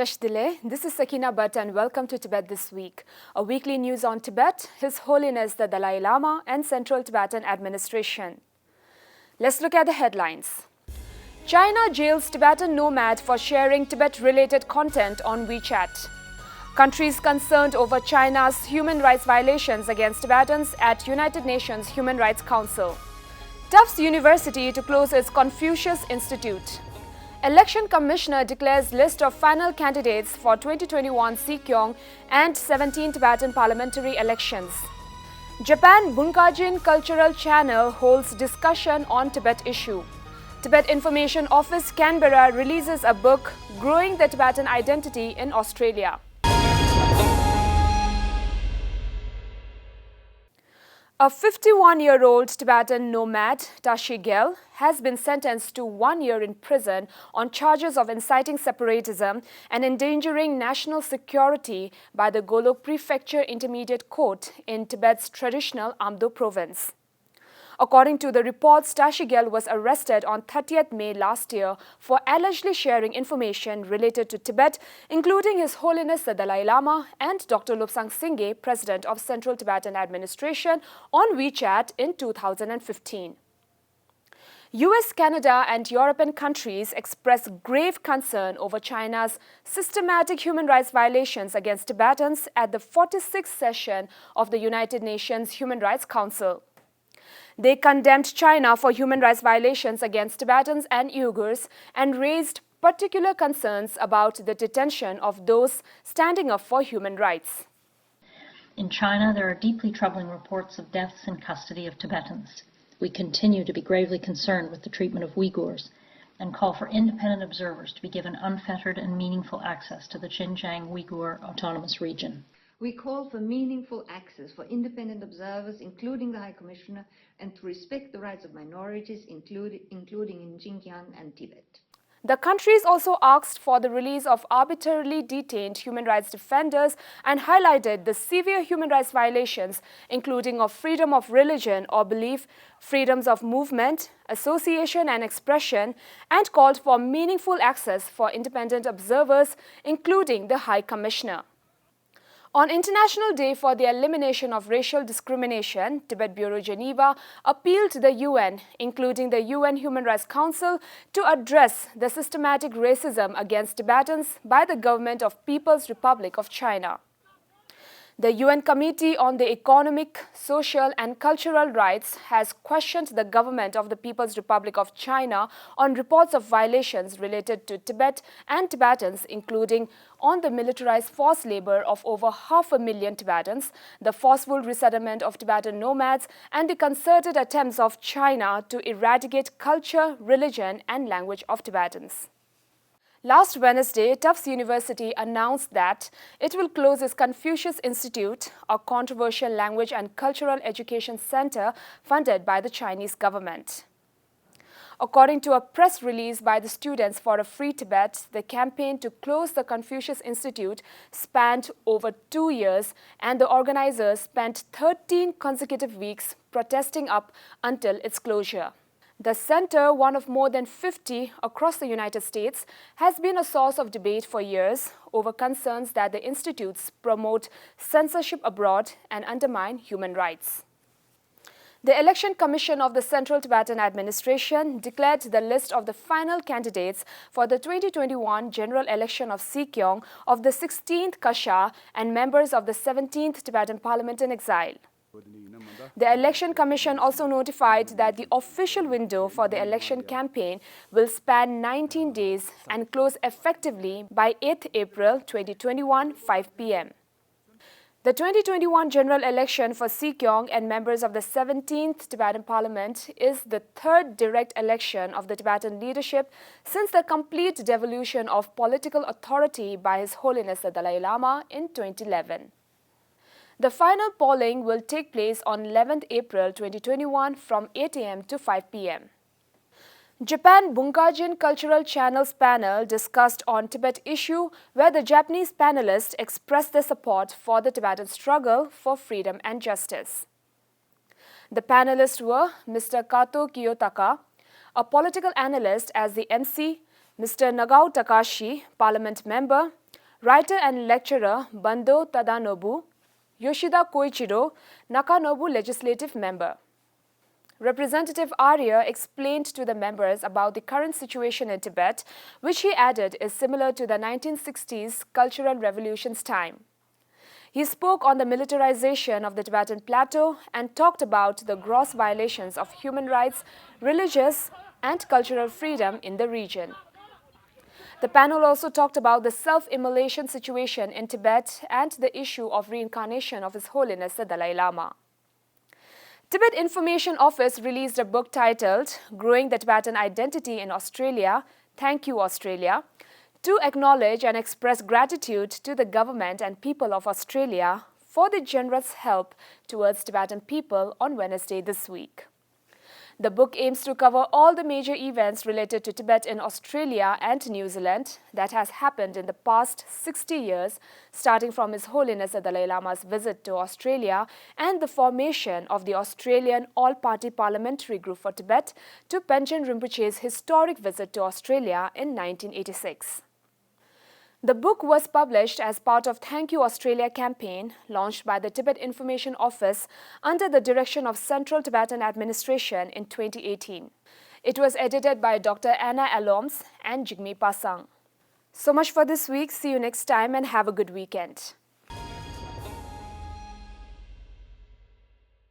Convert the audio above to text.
Tashdile, this is Sakina Bhatt and welcome to Tibet This Week, a weekly news on Tibet, His Holiness the Dalai Lama and Central Tibetan Administration. Let's look at the headlines. China jails Tibetan nomad for sharing Tibet-related content on WeChat. Countries concerned over China's human rights violations against Tibetans at United Nations Human Rights Council. Tufts University to close its Confucius Institute. Election Commissioner declares list of final candidates for 2021 Sikyong and 17 Tibetan parliamentary elections. Japan Bunkajin Cultural Channel holds discussion on Tibet issue. Tibet Information Office Canberra releases a book, Growing the Tibetan Identity in Australia. A 51-year-old Tibetan nomad, Sikyong, has been sentenced to 1 year in prison on charges of inciting separatism and endangering national security by the Golok Prefecture Intermediate Court in Tibet's traditional Amdo province. According to the reports, Sikyong was arrested on 30th May last year for allegedly sharing information related to Tibet, including His Holiness the Dalai Lama and Dr. Lobsang Singye, President of Central Tibetan Administration, on WeChat in 2015. US, Canada and European countries express grave concern over China's systematic human rights violations against Tibetans at the 46th session of the United Nations Human Rights Council. They condemned China for human rights violations against Tibetans and Uyghurs and raised particular concerns about the detention of those standing up for human rights. In China, there are deeply troubling reports of deaths in custody of Tibetans. We continue to be gravely concerned with the treatment of Uyghurs and call for independent observers to be given unfettered and meaningful access to the Xinjiang Uyghur Autonomous Region. We call for meaningful access for independent observers, including the High Commissioner, and to respect the rights of minorities, including in Xinjiang and Tibet. The countries also asked for the release of arbitrarily detained human rights defenders and highlighted the severe human rights violations, including of freedom of religion or belief, freedoms of movement, association and expression, and called for meaningful access for independent observers, including the High Commissioner. On International Day for the Elimination of Racial Discrimination, Tibet Bureau Geneva appealed to the UN, including the UN Human Rights Council, to address the systematic racism against Tibetans by the government of People's Republic of China. The UN Committee on the Economic, Social and Cultural Rights has questioned the government of the People's Republic of China on reports of violations related to Tibet and Tibetans, including on the militarized forced labor of over 500,000 Tibetans, the forceful resettlement of Tibetan nomads, and the concerted attempts of China to eradicate culture, religion and language of Tibetans. Last Wednesday, Tufts University announced that it will close its Confucius Institute, a controversial language and cultural education center funded by the Chinese government. According to a press release by the Students for a Free Tibet, the campaign to close the Confucius Institute spanned over 2 years, and the organizers spent 13 consecutive weeks protesting up until its closure. The center, one of more than 50 across the United States, has been a source of debate for years over concerns that the institutes promote censorship abroad and undermine human rights. The Election Commission of the Central Tibetan Administration declared the list of the final candidates for the 2021 general election of Sikyong of the 16th Kasha and members of the 17th Tibetan Parliament in exile. The Election Commission also notified that the official window for the election campaign will span 19 days and close effectively by 8th April 2021, 5 p.m. The 2021 general election for Sikyong and members of the 17th Tibetan Parliament is the third direct election of the Tibetan leadership since the complete devolution of political authority by His Holiness the Dalai Lama in 2011. The final polling will take place on 11th April 2021 from 8 a.m. to 5 p.m. Japan Bunkajin Cultural Channel's panel discussed on Tibet issue, where the Japanese panelists expressed their support for the Tibetan struggle for freedom and justice. The panelists were Mr. Kato Kiyotaka, a political analyst as the MC, Mr. Nagao Takashi, Parliament member, Writer and lecturer Bando Tadanobu, Yoshida Koichiro, Nakanobu legislative member. Representative Arya explained to the members about the current situation in Tibet, which he added is similar to the 1960s Cultural Revolution's time. He spoke on the militarization of the Tibetan plateau and talked about the gross violations of human rights, religious and cultural freedom in the region. The panel also talked about the self-immolation situation in Tibet and the issue of reincarnation of His Holiness the Dalai Lama. Tibet Information Office released a book titled Growing the Tibetan Identity in Australia, Thank You Australia, to acknowledge and express gratitude to the government and people of Australia for the generous help towards Tibetan people on Wednesday this week. The book aims to cover all the major events related to Tibet in Australia and New Zealand that has happened in the past 60 years, starting from His Holiness the Dalai Lama's visit to Australia and the formation of the Australian All-Party Parliamentary Group for Tibet to Panchen Rinpoche's historic visit to Australia in 1986. The book was published as part of Thank You Australia campaign launched by the Tibet Information Office under the direction of Central Tibetan Administration in 2018. It was edited by Dr. Anna Aloms and Jigme Pasang. So much for this week. See you next time and have a good weekend.